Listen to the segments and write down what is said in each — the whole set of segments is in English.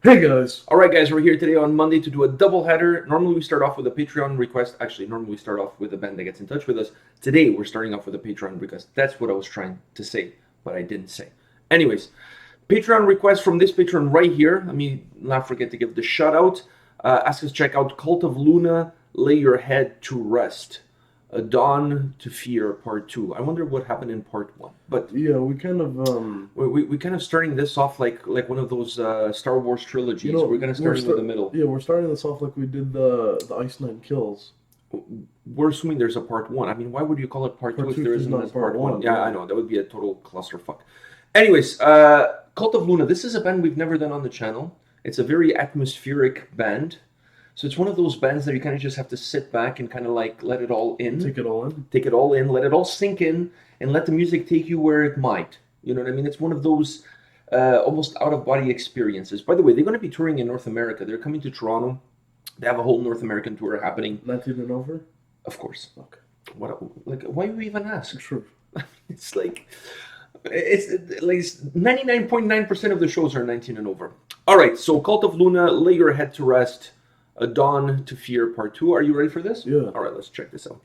Hey guys! Alright guys, we're here today on Monday to do a double header. Normally we start off with a Patreon request. Actually, normally we start off with a band that gets in touch with us. Today we're starting off with a Patreon request. That's what I was trying to say, but I didn't say. Anyways, Patreon request from this patron right here. Let me not forget to give the shout out. Ask us to check out Cult of Luna, Lay Your Head to Rest. A Dawn to Fear Part 2. I wonder what happened in Part 1. But yeah, we kind of we kind of starting this off like one of those Star Wars trilogies. you know, we're gonna start with the middle. Yeah, we're starting this off like we did the Ice Nine Kills. We're assuming there's a Part 1. I mean, why would you call it Part 2 if there isn't a Part 1? Yeah, I know. That would be a total clusterfuck. Anyways, Cult of Luna. This is a band we've never done on the channel. It's a very atmospheric band. So it's one of those bands that you kind of just have to sit back and kind of like let it all in. Take it all in. Take it all in, let it all sink in, and let the music take you where it might. You know what I mean? It's one of those almost out-of-body experiences. By the way, they're going to be touring in North America. They're coming to Toronto. They have a whole North American tour happening. 19 and over? Of course. Okay. Why do you even ask? Sure. It's like 99.9% of the shows are 19 and over. All right, so Cult of Luna, Lay Your Head to Rest. A Dawn to Fear Part 2. Are you ready for this? Yeah. All right, let's check this out.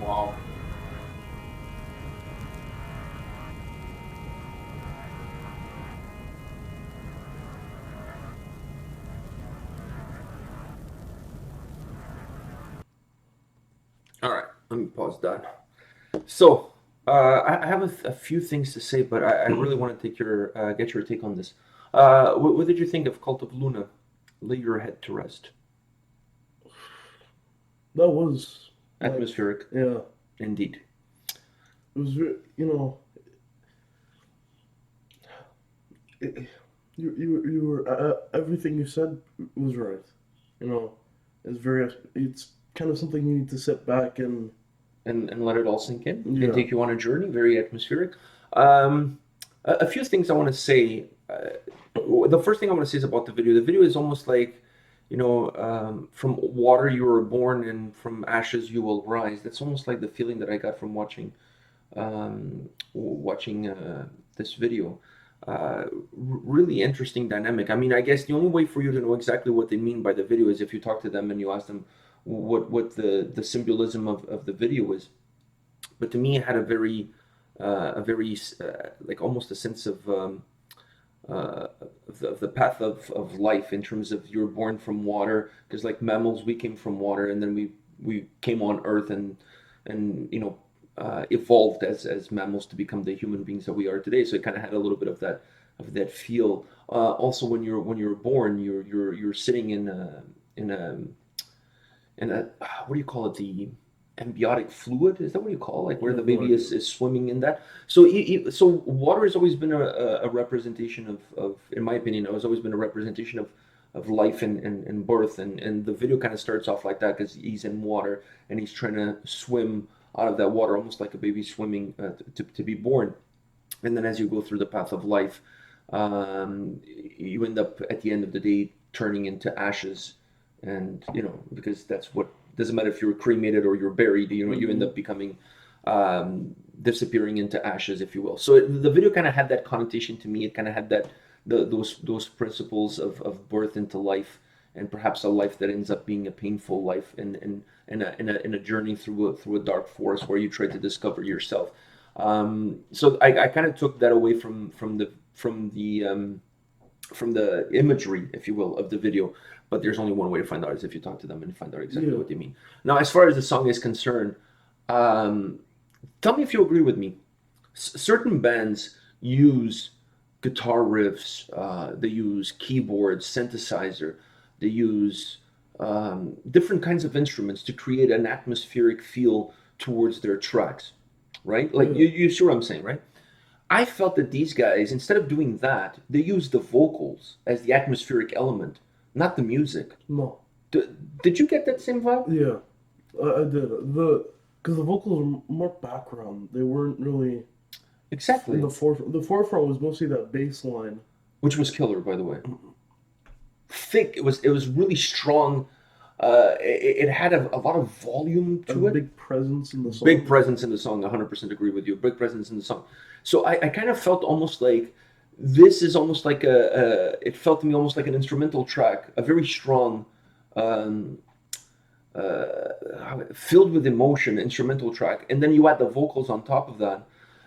Wow. All right, let me pause that. So, I have a few things to say, but I really want to take get your take on this. What did you think of Cult of Luna? Lay your head to rest. That was like, Atmospheric, yeah, indeed. it was you know, it, you were everything you said was right. You know, it's kind of something you need to sit back and And let it all sink in and yeah. take you on a journey, very atmospheric. A few things I want to say. The first thing I want to say is about the video. The video is almost like, from water you were born and from ashes you will rise. That's almost like the feeling that I got from watching this video. Really interesting dynamic. I mean, I guess the only way for you to know exactly what they mean by the video is if you talk to them and you ask them what the symbolism of the video is. But to me, it had a very like almost a sense of the path of life in terms of you're born from water, because like mammals we came from water and then we came on earth and evolved as mammals to become the human beings that we are today. So it kind of had a little bit of that feel. Also, when you're born, you're sitting in a what do you call it, the ambiotic fluid, is that what you call it? Like where the baby is swimming in that. So water has always been a representation of, in my opinion, it has always been a representation of life and birth, and the video kind of starts off like that because he's in water and he's trying to swim out of that water almost like a baby swimming to be born. And then as you go through the path of life, you end up at the end of the day turning into ashes, and because that's what, doesn't matter if you're cremated or you're buried, you end up becoming disappearing into ashes, if you will. So the video kind of had that connotation to me. It kind of had those principles of birth into life and perhaps a life that ends up being a painful life in a journey through a dark forest where you try to discover yourself. So I kind of took that away from the imagery, if you will, of the video. But there's only one way to find out, is if you talk to them and find out exactly what they mean. Now, as far as the song is concerned, tell me if you agree with me. Certain bands use guitar riffs, they use keyboards, synthesizer, they use different kinds of instruments to create an atmospheric feel towards their tracks, right? Like, you see what I'm saying, right? I felt that these guys, instead of doing that, they used the vocals as the atmospheric element, not the music. No. Did you get that same vibe? Yeah, I did. Because the vocals were more background. They weren't really exactly in the forefront. The forefront was mostly that bass line, which was killer, by the way. Thick. It was really strong. It had a lot of volume to it. Big presence in the song. Big presence in the song. 100% agree with you. Big presence in the song. So I kind of felt almost like this is almost like it felt to me almost like an instrumental track, a very strong, filled with emotion instrumental track, and then you add the vocals on top of that,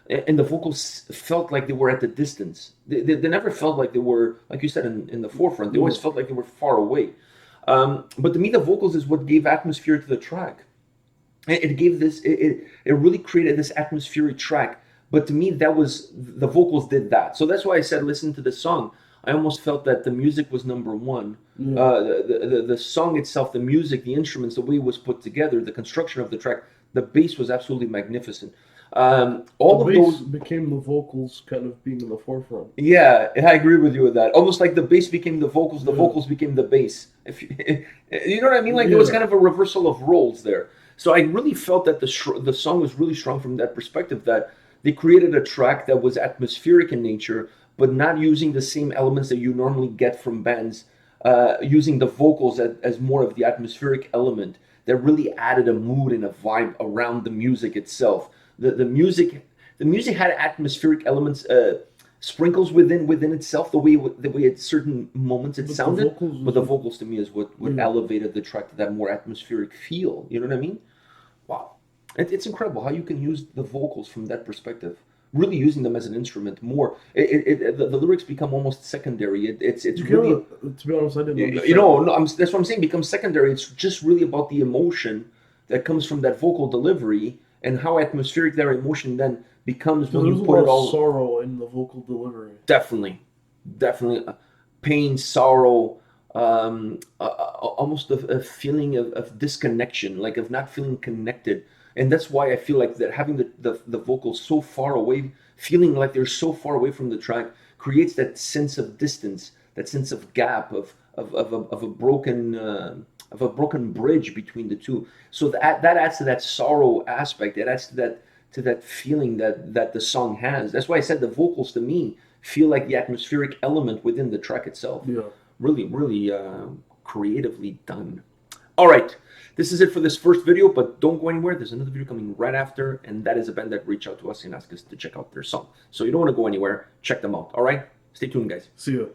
and the vocals felt like they were at the distance. They never felt like they were, like you said, in the forefront. They always felt like they were far away. But to me, the vocals is what gave atmosphere to the track. It gave this. It really created this atmospheric track. But to me, that was the vocals did that. So that's why I said, listen to the song. I almost felt that the music was number one. The song itself, the music, the instruments, the way it was put together, the construction of the track, the bass was absolutely magnificent. All the of bass those became the vocals kind of being in the forefront. Yeah, I agree with you with that. Almost like the bass became the vocals, the vocals became the bass. If you know what I mean? Like there was kind of a reversal of roles there. So I really felt that the song was really strong from that perspective, that they created a track that was atmospheric in nature, but not using the same elements that you normally get from bands, using the vocals as more of the atmospheric element that really added a mood and a vibe around the music itself. The music had atmospheric elements, sprinkles within itself, the way at certain moments it sounded. But the vocals to me is what elevated the track to that more atmospheric feel. You know what I mean? Wow. It's incredible how you can use the vocals from that perspective, really using them as an instrument more. The lyrics become almost secondary. It's really, to be honest, I didn't understand. That's what I'm saying. Becomes secondary. It's just really about the emotion that comes from that vocal delivery and how atmospheric that emotion then becomes when you put it all. There's a lot of sorrow in the vocal delivery. Definitely, pain, sorrow. Almost a feeling of disconnection, like of not feeling connected. And that's why I feel like that having the vocals so far away, feeling like they're so far away from the track, creates that sense of distance, that sense of gap, of a broken bridge between the two. So that adds to that sorrow aspect. It adds to that feeling that the song has. That's why I said the vocals to me feel like the atmospheric element within the track itself. Yeah. Really, really creatively done. All right. This is it for this first video, but don't go anywhere. There's another video coming right after, and that is a band that reached out to us and asked us to check out their song. So you don't want to go anywhere. Check them out. All right? Stay tuned, guys. See ya.